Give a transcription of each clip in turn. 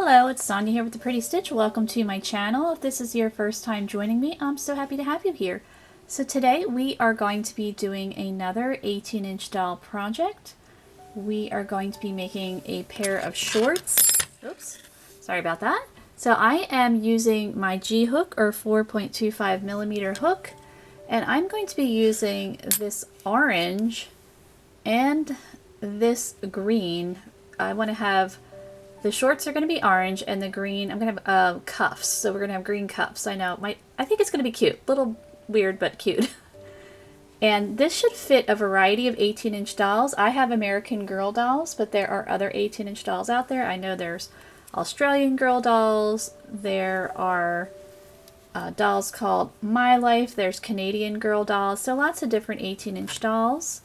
Hello, it's Sonia here with the Pretty Stitch. Welcome to my channel. If this is your first time joining me, I'm so happy to have you here. So today we are going to be doing another 18-inch doll project. We are going to be making a pair of shorts. Oops, sorry about that. So I am using my G hook or 4.25 millimeter hook, and I'm going to be using this orange and this green. I want to have the shorts are going to be orange, and the green, I'm going to have cuffs. So we're going to have green cuffs. I know, I think it's going to be cute. A little weird, but cute. And this should fit a variety of 18-inch dolls. I have American Girl dolls, but there are other 18-inch dolls out there. I know there's Australian Girl dolls. There are dolls called My Life. There's Canadian Girl dolls. So lots of different 18-inch dolls.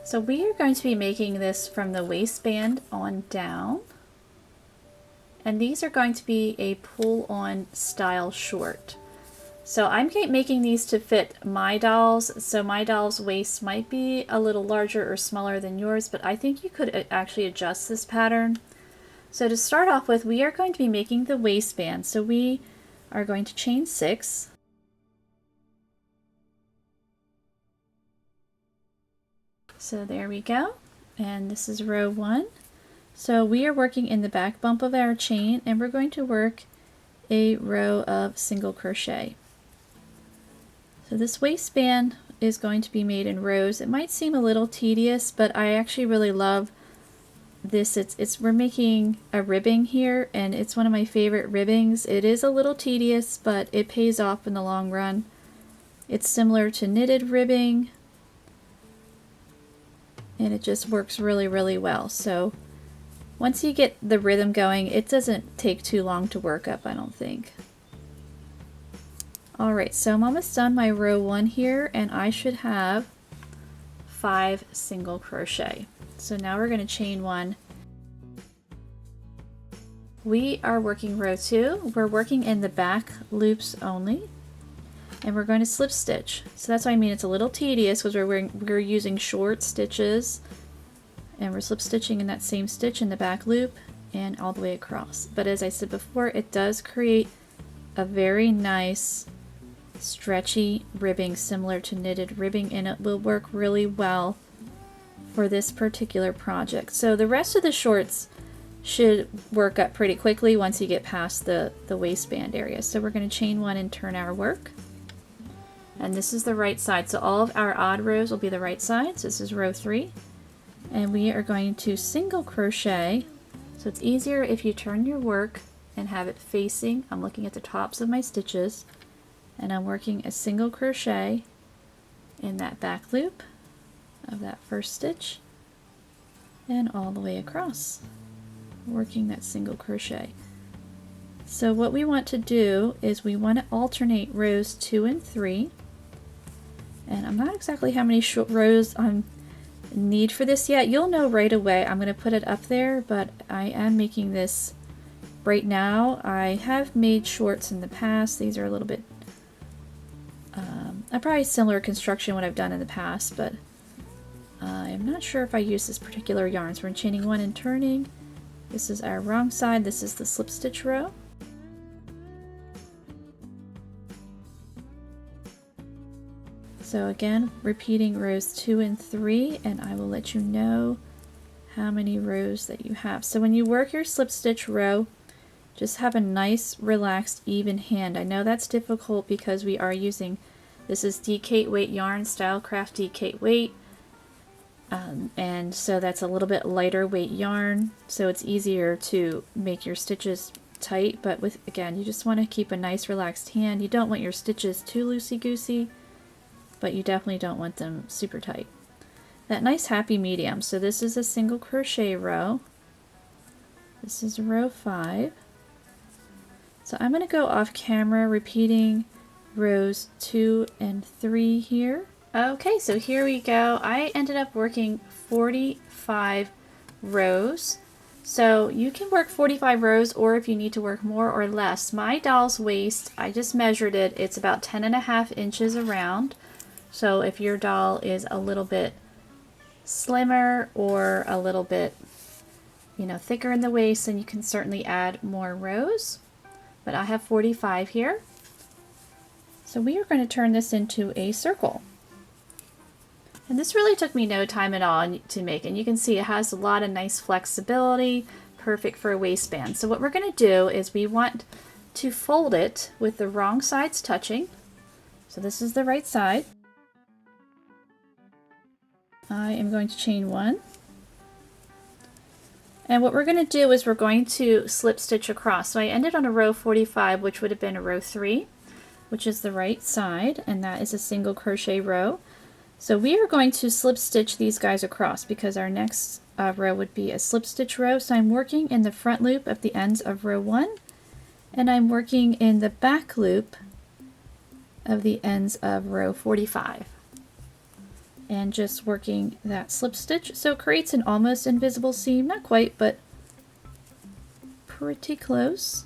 So we are going to be making this from the waistband on down. And these are going to be a pull-on style short. So I'm making these to fit my dolls. So my doll's waist might be a little larger or smaller than yours, but I think you could actually adjust this pattern. So to start off with, we are going to be making the waistband. So we are going to chain 6. So there we go. And this is row 1. So we are working in the back bump of our chain, and we're going to work a row of single crochet. So this waistband is going to be made in rows. It might seem a little tedious, but I actually really love this. We're making a ribbing here, and it's one of my favorite ribbings. It is a little tedious, but it pays off in the long run. It's similar to knitted ribbing, and it just works really, really well. So once you get the rhythm going, it doesn't take too long to work up, I don't think. Alright, so I'm almost done my row 1 here, and I should have 5 single crochet. So now we're going to chain 1. We are working row 2. We're working in the back loops only, and we're going to slip stitch. So that's what I mean, it's a little tedious because we're using short stitches. And we're slip stitching in that same stitch in the back loop and all the way across. But as I said before, it does create a very nice stretchy ribbing similar to knitted ribbing, and it will work really well for this particular project. So the rest of the shorts should work up pretty quickly once you get past the waistband area. So we're going to chain 1 and turn our work. And this is the right side. So all of our odd rows will be the right sides. This is row 3. And we are going to single crochet. So it's easier if you turn your work and have it facing. I'm looking at the tops of my stitches, and I'm working a single crochet in that back loop of that first stitch and all the way across, working that single crochet. So what we want to do is we want to alternate rows 2 and 3, and I'm not exactly how many rows I'm need for this yet. You'll know right away. I'm going to put it up there, but I am making this right now. I have made shorts in the past. These are a little bit probably similar construction what I've done in the past, but I'm not sure if I use this particular yarn. So we're chaining 1 and turning. This is our wrong side. This is the slip stitch row. So again, repeating rows 2 and 3, and I will let you know how many rows that you have. So when you work your slip stitch row, just have a nice, relaxed, even hand. I know that's difficult because we are using, this is DK weight yarn, Stylecraft DK weight, and so that's a little bit lighter weight yarn, so it's easier to make your stitches tight, but again, you just want to keep a nice, relaxed hand. You don't want your stitches too loosey-goosey, but you definitely don't want them super tight. That nice happy medium. So this is a single crochet row. This is row 5. So I'm going to go off camera repeating rows 2 and 3 here. Okay, so here we go. I ended up working 45 rows. So you can work 45 rows, or if you need to work more or less. My doll's waist, I just measured it. It's about 10.5 inches around. So if your doll is a little bit slimmer or a little bit you know, thicker in the waist, then you can certainly add more rows. But I have 45 here. So we are going to turn this into a circle. And this really took me no time at all to make, and you can see it has a lot of nice flexibility, perfect for a waistband. So what we're going to do is we want to fold it with the wrong sides touching. So this is the right side. I am going to chain 1. And what we're going to do is we're going to slip stitch across. So I ended on a row 45, which would have been a row 3, which is the right side, and that is a single crochet row. So we are going to slip stitch these guys across because our next row would be a slip stitch row. So I'm working in the front loop of the ends of row 1, and I'm working in the back loop of the ends of row 45. And just working that slip stitch. So it creates an almost invisible seam, not quite, but pretty close.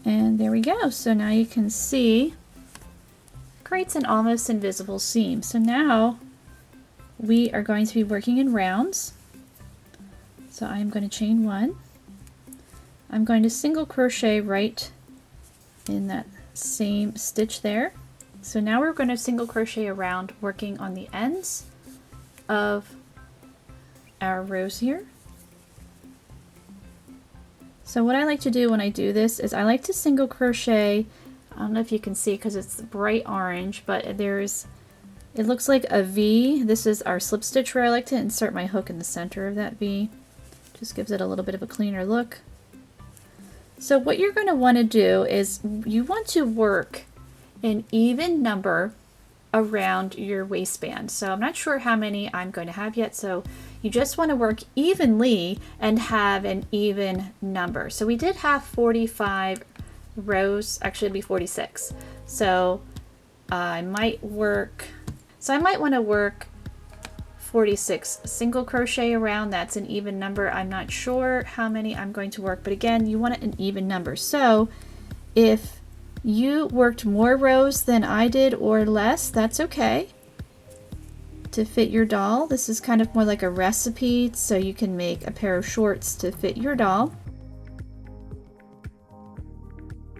And there we go. So now you can see creates an almost invisible seam. So now we are going to be working in rounds. So I'm going to chain 1. I'm going to single crochet right in that same stitch there. So now we're going to single crochet around, working on the ends of our rows here. So what I like to do when I do this is I like to single crochet, I don't know if you can see because it's bright orange, but it looks like a V. This is our slip stitch row. I like to insert my hook in the center of that V. Just gives it a little bit of a cleaner look. So what you're going to want to do is you want to work an even number around your waistband. So I'm not sure how many I'm going to have yet, so you just want to work evenly and have an even number. So we did have 45 rows, actually it'd be 46. So I might want to work 46 single crochet around. That's an even number. I'm not sure how many I'm going to work, but again, you want an even number. So if you worked more rows than I did or less, that's okay. To fit your doll, this is kind of more like a recipe, so you can make a pair of shorts to fit your doll.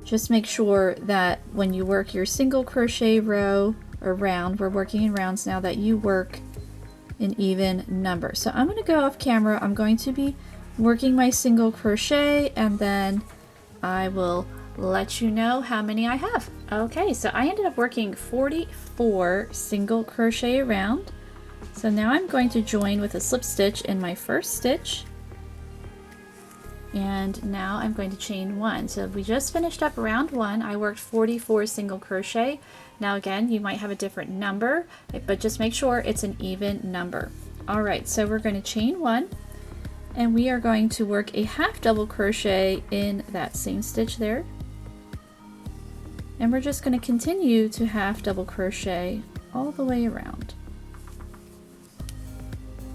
Just make sure that when you work your single crochet row or round, we're working in rounds now, that you work an even number. So I'm going to go off camera. I'm going to be working my single crochet, and then I will let you know how many I have. Okay, so I ended up working 44 single crochet around. So now I'm going to join with a slip stitch in my first stitch, and now I'm going to chain 1. So we just finished up round 1. I worked 44 single crochet. Now again, you might have a different number, but just make sure it's an even number. Alright, so we're going to chain 1, and we are going to work a half double crochet in that same stitch there. And we're just going to continue to half double crochet all the way around.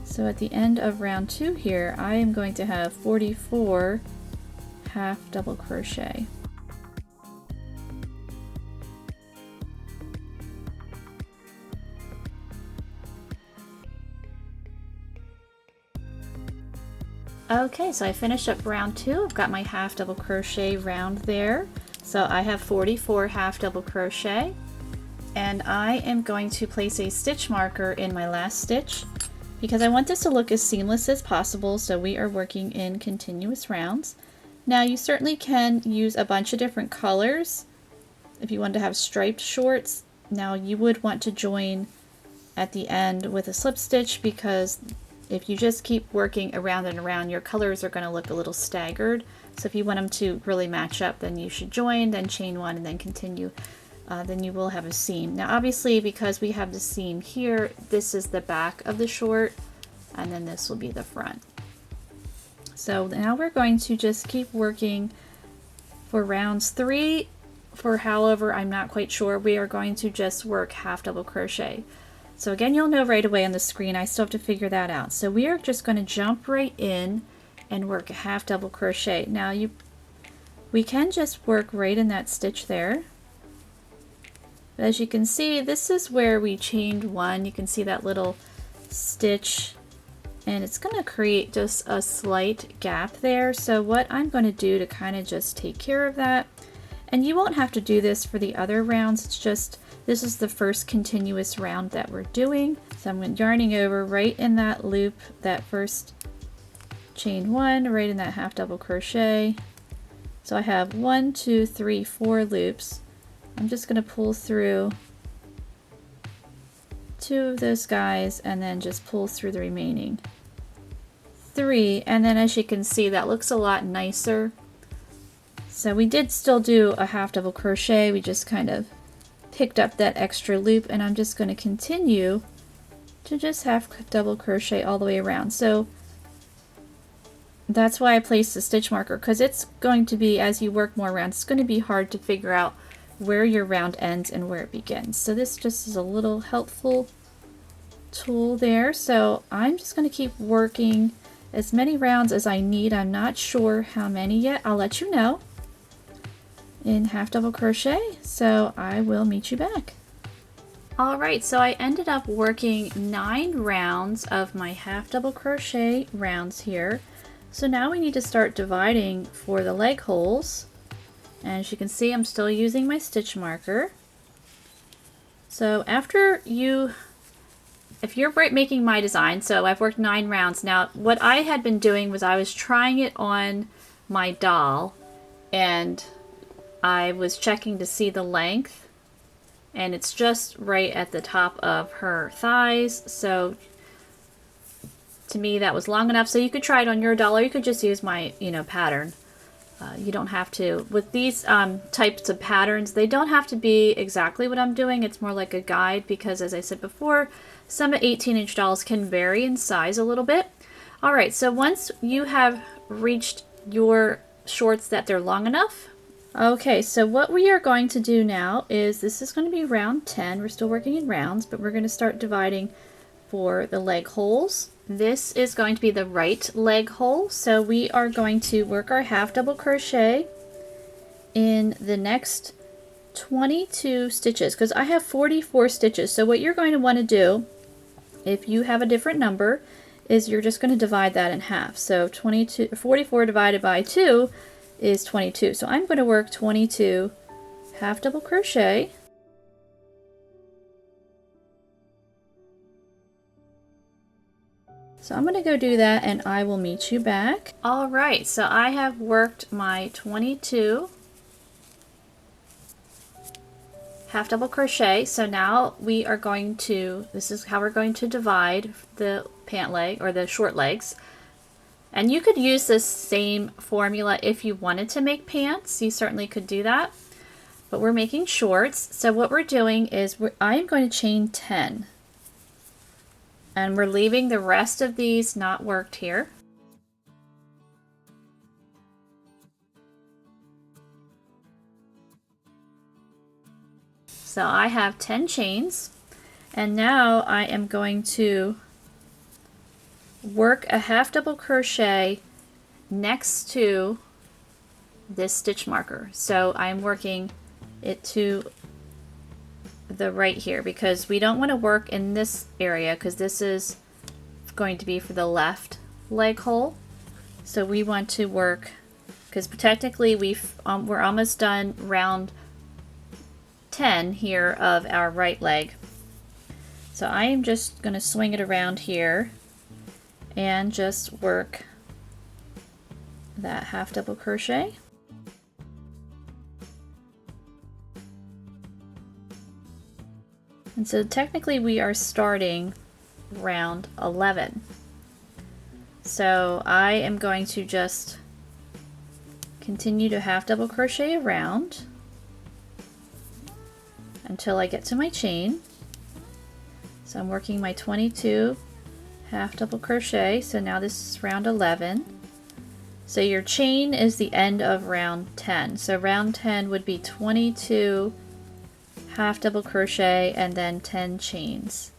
So at the end of round 2 here, I am going to have 44 half double crochet. Okay, so I finished up round 2. I've got my half double crochet round there. So I have 44 half double crochet, and I am going to place a stitch marker in my last stitch because I want this to look as seamless as possible, so we are working in continuous rounds. Now you certainly can use a bunch of different colors if you want to have striped shorts. Now you would want to join at the end with a slip stitch, because if you just keep working around and around, your colors are going to look a little staggered. So if you want them to really match up, then you should join, then chain 1, and then continue. Then you will have a seam. Now obviously, because we have the seam here, this is the back of the short, and then this will be the front. So now we're going to just keep working For rounds 3, for however, I'm not quite sure, we are going to just work half double crochet. So again, you'll know right away on the screen. I still have to figure that out. So we are just going to jump right in and work a half double crochet. Now we can just work right in that stitch there. But as you can see, this is where we chained one. You can see that little stitch, and it's going to create just a slight gap there. So what I'm going to do to kind of just take care of that, and you won't have to do this for the other rounds, it's just this is the first continuous round that we're doing. So I'm yarning over right in that loop, that first chain one, right in that half double crochet. So I have 1, 2, 3, 4 loops. I'm just going to pull through 2 of those guys and then just pull through the remaining 3, and then as you can see, that looks a lot nicer. So we did still do a half double crochet, we just kind of picked up that extra loop, and I'm just going to continue to just half double crochet all the way around. So that's why I placed the stitch marker, because it's going to be, as you work more rounds, it's going to be hard to figure out where your round ends and where it begins. So this just is a little helpful tool there. So I'm just going to keep working as many rounds as I need. I'm not sure how many yet. I'll let you know in half double crochet. So I will meet you back. Alright, so I ended up working 9 rounds of my half double crochet rounds here. So now we need to start dividing for the leg holes. And as you can see, I'm still using my stitch marker. So after if you're making my design, so I've worked 9 rounds. Now, what I had been doing was I was trying it on my doll, and I was checking to see the length, and it's just right at the top of her thighs. So to me, that was long enough. So you could try it on your doll, or you could just use my, pattern. You don't have to. With these types of patterns, they don't have to be exactly what I'm doing. It's more like a guide, because as I said before, some 18-inch dolls can vary in size a little bit. Alright, so once you have reached your shorts that they're long enough, okay, so what we are going to do now is, this is going to be round 10. We're still working in rounds, but we're going to start dividing for the leg holes. This is going to be the right leg hole, so we are going to work our half double crochet in the next 22 stitches, because I have 44 stitches. So what you're going to want to do, if you have a different number, is you're just going to divide that in half. So 44 divided by 2 is 22. So I'm going to work 22 half double crochet. So I'm going to go do that, and I will meet you back. Alright, so I have worked my 22 half double crochet. So now we are going to, this is how we're going to divide the pant leg, or the short legs. And you could use this same formula if you wanted to make pants. You certainly could do that. But we're making shorts. So what we're doing is I'm going to chain 10. And we're leaving the rest of these not worked here. So I have 10 chains, and now I am going to work a half double crochet next to this stitch marker. So I'm working it to the right here, because we don't want to work in this area, because this is going to be for the left leg hole. So we want to work, because technically we're almost done round 10 here of our right leg. So I am just going to swing it around here and just work that half double crochet. And so technically we are starting round 11. So I am going to just continue to half double crochet around until I get to my chain. So I'm working my 22 half double crochet. So now this is round 11. So your chain is the end of round 10. So round 10 would be 22 half double crochet and then 10 chains.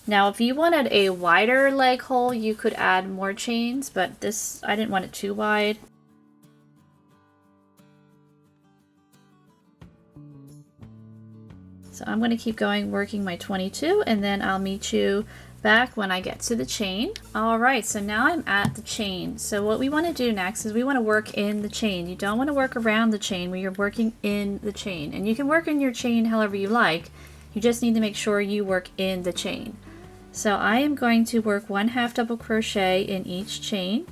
Now if you wanted a wider leg hole, you could add more chains, but this, I didn't want it too wide. So I'm going to keep going working my 22, and then I'll meet you back when I get to the chain. Alright, so now I'm at the chain. So what we want to do next is we want to work in the chain. You don't want to work around the chain when you're working in the chain. And you can work in your chain however you like. You just need to make sure you work in the chain. So I am going to work 1 half double crochet in each chain.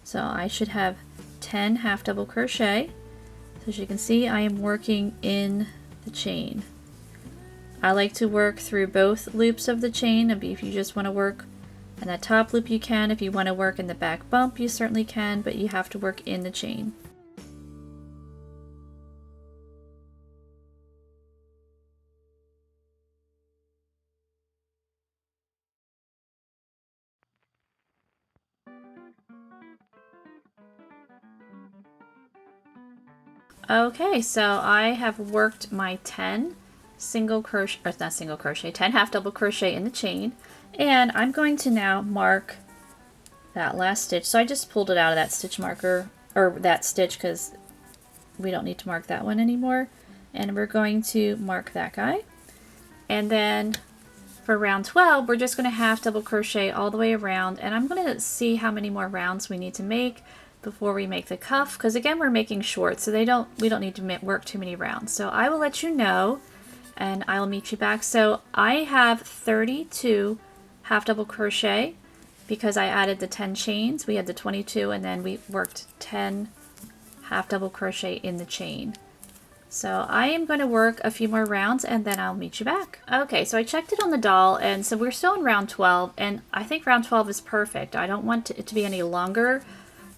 So I should have 10 half double crochet. So as you can see, I am working in the chain. I like to work through both loops of the chain. If you just want to work in that top loop, you can. If you want to work in the back bump, you certainly can, but you have to work in the chain. Okay, so I have worked my 10 single crochet, or not single crochet, 10 half double crochet in the chain, and I'm going to now mark that last stitch. So I just pulled it out of that stitch marker, or that stitch, because we don't need to mark that one anymore, and we're going to mark that guy. And then for round 12, we're just going to half double crochet all the way around, and I'm going to see how many more rounds we need to make before we make the cuff, because again we're making shorts, so we don't need to work too many rounds. So I will let you know and I'll meet you back. So I have 32 half double crochet because I added the 10 chains. We had the 22 and then we worked 10 half double crochet in the chain. So I am going to work a few more rounds and then I'll meet you back. Okay, so I checked it on the doll, and so we're still in round 12, and I think round 12 is perfect. I don't want it to be any longer.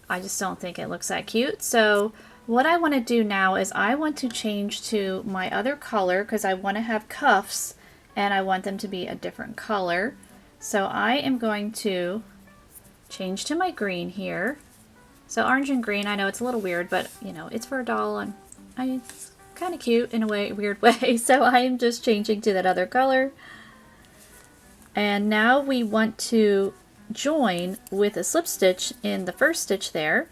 I just don't think it looks that cute. So what I want to do now is I want to change to my other color because I want to have cuffs and I want them to be a different color. So I am going to change to my green here. So orange and green, I know it's a little weird, but you know, it's for a doll and it's kind of cute in a weird way. So I am just changing to that other color. And now we want to join with a slip stitch in the first stitch there,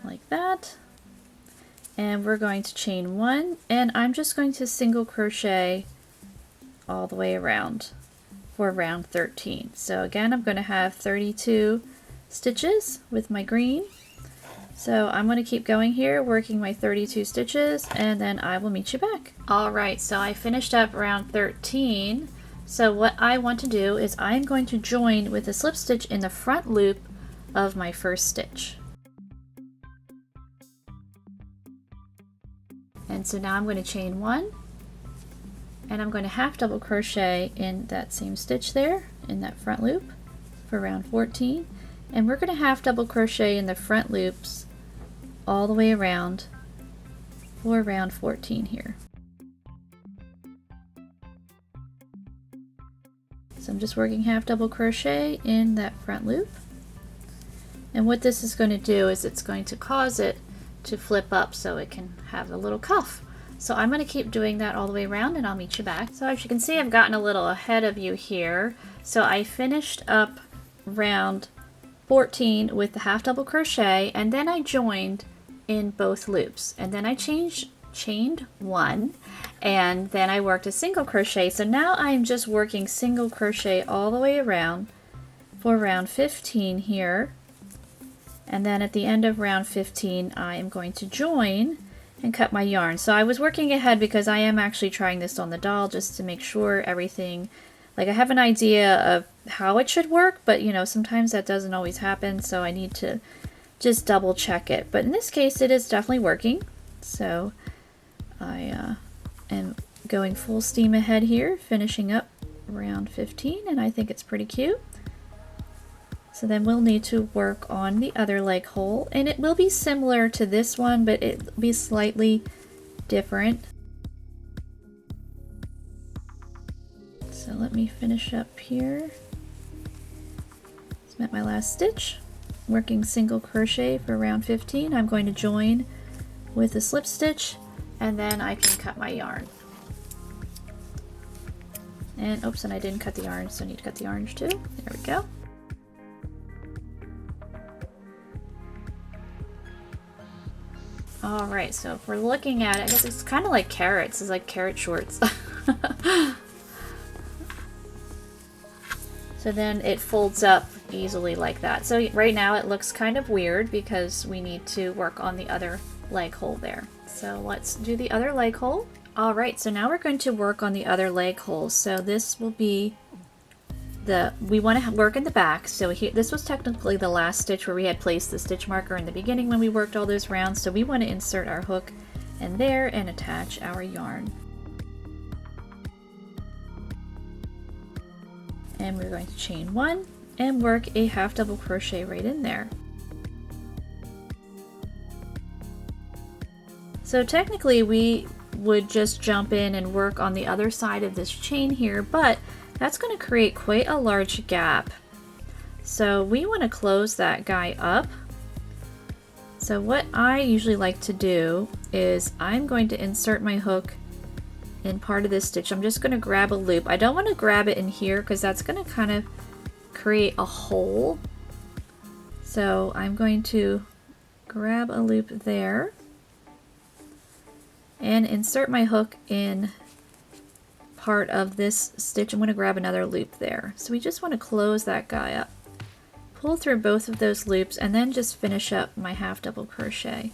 like that, and we're going to chain 1, and I'm just going to single crochet all the way around for round 13. So again, I'm going to have 32 stitches with my green, so I'm going to keep going here working my 32 stitches and then I will meet you back. Alright, so I finished up round 13. So what I want to do is I'm going to join with a slip stitch in the front loop of my first stitch. And so now I'm going to chain 1, and I'm going to half double crochet in that same stitch there in that front loop for round 14, and we're going to half double crochet in the front loops all the way around for round 14 here. So I'm just working half double crochet in that front loop, and what this is going to do is it's going to cause it to flip up so it can have a little cuff. So I'm going to keep doing that all the way around and I'll meet you back. So as you can see, I've gotten a little ahead of you here. So I finished up round 14 with the half double crochet, and then I joined in both loops, and then I chained 1, and then I worked a single crochet. So now I'm just working single crochet all the way around for round 15 here, and then at the end of round 15 I am going to join and cut my yarn. So I was working ahead because I am actually trying this on the doll just to make sure everything, like I have an idea of how it should work, but you know, sometimes that doesn't always happen, so I need to just double check it. But in this case it is definitely working. So I am going full steam ahead here, finishing up round 15, and I think it's pretty cute. So then we'll need to work on the other leg hole, and it will be similar to this one, but it'll be slightly different. So let me finish up here. I'm at my last stitch, working single crochet for round 15. I'm going to join with a slip stitch, and then I can cut my yarn. And oops, and I didn't cut the orange, so I need to cut the orange too. There we go. Alright, so if we're looking at it, I guess it's kind of like carrots. It's like carrot shorts. So then it folds up easily like that. So right now it looks kind of weird because we need to work on the other leg hole there. So let's do the other leg hole. Alright, so now we're going to work on the other leg hole. So this will be we want to work in the back. So this was technically the last stitch where we had placed the stitch marker in the beginning when we worked all those rounds. So we want to insert our hook in there and attach our yarn. And we're going to chain 1 and work a half double crochet right in there. So technically we would just jump in and work on the other side of this chain here, but that's going to create quite a large gap. So we want to close that guy up. So what I usually like to do is I'm going to insert my hook in part of this stitch. I'm just going to grab a loop. I don't want to grab it in here because that's going to kind of create a hole. So I'm going to grab a loop there and insert my hook in part of this stitch. I'm going to grab another loop there. So we just want to close that guy up, pull through both of those loops, and then just finish up my half double crochet.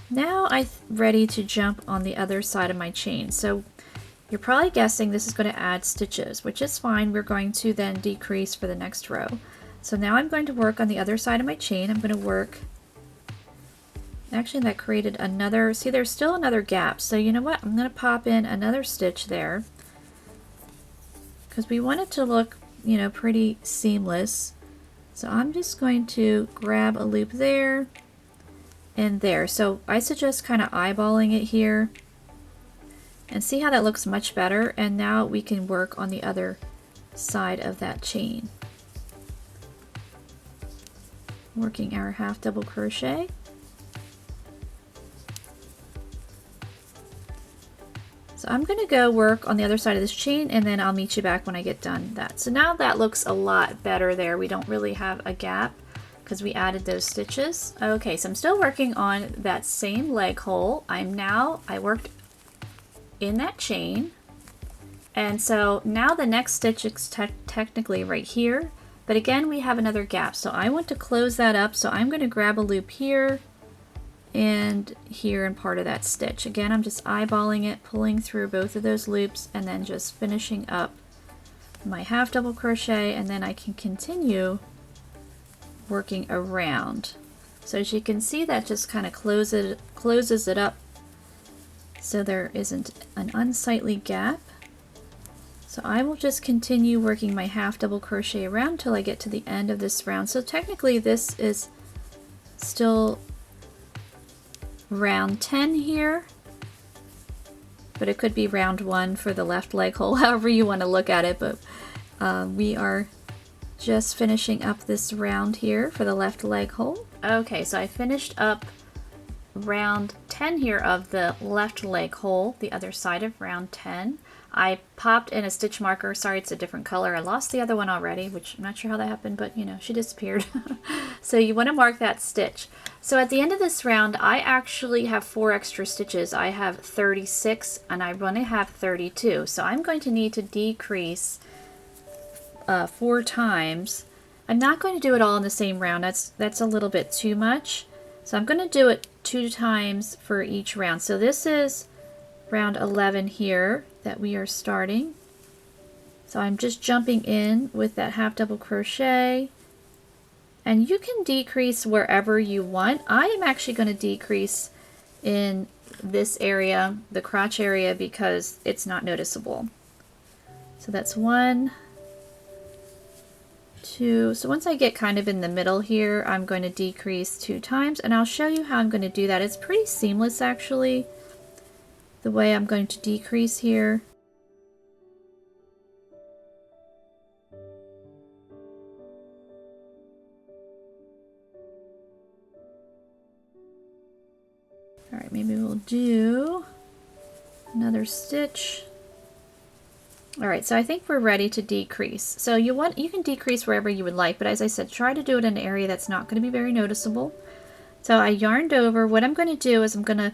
Now I'm ready to jump on the other side of my chain. So you're probably guessing this is going to add stitches, which is fine. We're going to then decrease for the next row. So now I'm going to work on the other side of my chain. I'm going to work, actually that created another, see there's still another gap. So you know what, I'm going to pop in another stitch there because we want it to look, you know, pretty seamless. So I'm just going to grab a loop there and there. So I suggest kind of eyeballing it here and see how that looks much better. And now we can work on the other side of that chain. Working our half double crochet. So I'm going to go work on the other side of this chain and then I'll meet you back when I get done that. So now that looks a lot better there. We don't really have a gap because we added those stitches. Okay, so I'm still working on that same leg hole. I worked in that chain. And so now the next stitch is technically right here, but again we have another gap. So I want to close that up. So I'm going to grab a loop here and here in part of that stitch. Again, I'm just eyeballing it, pulling through both of those loops, and then just finishing up my half double crochet, and then I can continue working around. So as you can see, that just kind of closes it up so there isn't an unsightly gap. So I will just continue working my half double crochet around till I get to the end of this round. So technically this is still round 10 here, but it could be round 1 for the left leg hole, however you want to look at it. But we are just finishing up this round here for the left leg hole. Okay, so I finished up round 10 here of the left leg hole, the other side of round 10. I popped in a stitch marker. Sorry, it's a different color. I lost the other one already, which I'm not sure how that happened, but you know, she disappeared. So you want to mark that stitch. So at the end of this round, I actually have 4 extra stitches. I have 36 and I want to have 32. So I'm going to need to decrease 4 times. I'm not going to do it all in the same round. That's a little bit too much. So I'm going to do it 2 times for each round. So this is round 11 here that we are starting. So I'm just jumping in with that half double crochet, and you can decrease wherever you want. I am actually going to decrease in this area, the crotch area, because it's not noticeable. So that's 1, 2. So once I get kind of in the middle here, I'm going to decrease 2 times, and I'll show you how I'm going to do that. It's pretty seamless actually, the way I'm going to decrease here. All right, maybe we'll do another stitch. All right, so I think we're ready to decrease. So you can decrease wherever you would like, but as I said, try to do it in an area that's not going to be very noticeable. So I yarned over. What I'm going to do is I'm going to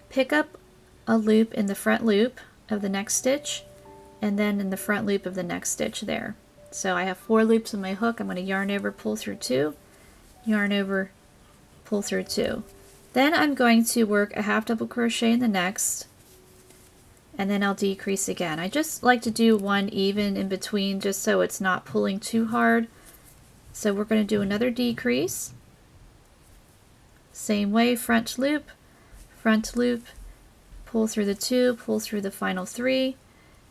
pick up a loop in the front loop of the next stitch, and then in the front loop of the next stitch there. So I have 4 loops on my hook. I'm going to yarn over, pull through 2, yarn over, pull through 2. Then I'm going to work a half double crochet in the next, and then I'll decrease again. I just like to do one even in between just so it's not pulling too hard. So we're going to do another decrease. Same way, front loop, pull through the 2, pull through the final 3,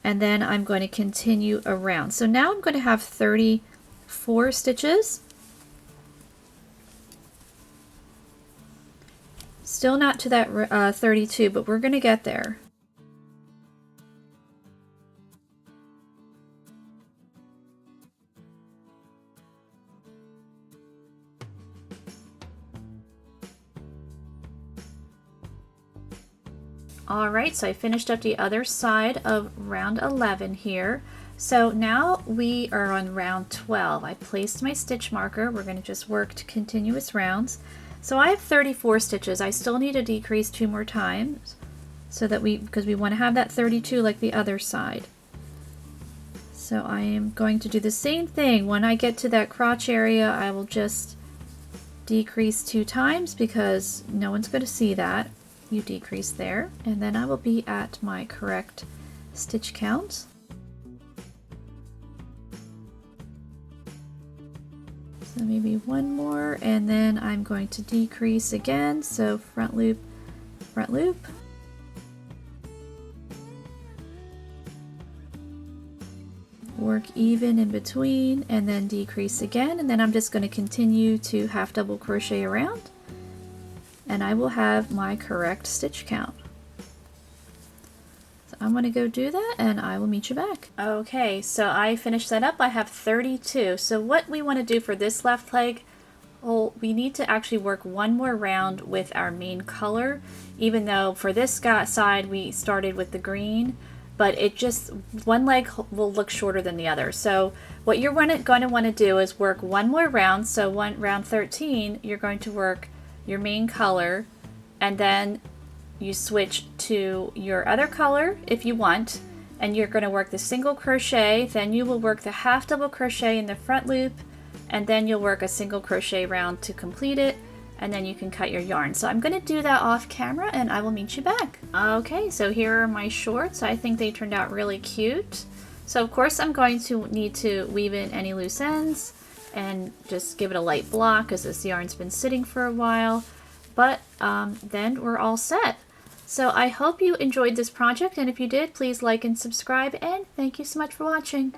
and then I'm going to continue around. So now I'm going to have 34 stitches. Still not to that 32, but we're going to get there. Alright, so I finished up the other side of round 11 here. So now we are on round 12. I placed my stitch marker. We're going to just work to continuous rounds. So I have 34 stitches. I still need to decrease 2 more times so that because we want to have that 32 like the other side. So I am going to do the same thing. When I get to that crotch area, I will just decrease 2 times because no one's going to see that. You decrease there, and then I will be at my correct stitch count. So maybe one more, and then I'm going to decrease again. So front loop, work even in between, and then decrease again, and then I'm just going to continue to half double crochet around, and I will have my correct stitch count. So I'm going to go do that and I will meet you back. Okay, so I finished that up. I have 32. So what we want to do for this left leg, well, we need to actually work one more round with our main color, even though for this side we started with the green, but it just, one leg will look shorter than the other. So what you're going to want to do is work one more round. So round 13, you're going to work your main color, and then you switch to your other color if you want, and you're going to work the single crochet, then you will work the half double crochet in the front loop, and then you'll work a single crochet round to complete it, and then you can cut your yarn. So I'm going to do that off camera and I will meet you back. Okay, so here are my shorts. I think they turned out really cute. So of course I'm going to need to weave in any loose ends and just give it a light block because this yarn's been sitting for a while, but then we're all set. So I hope you enjoyed this project, and if you did, please like and subscribe, and thank you so much for watching.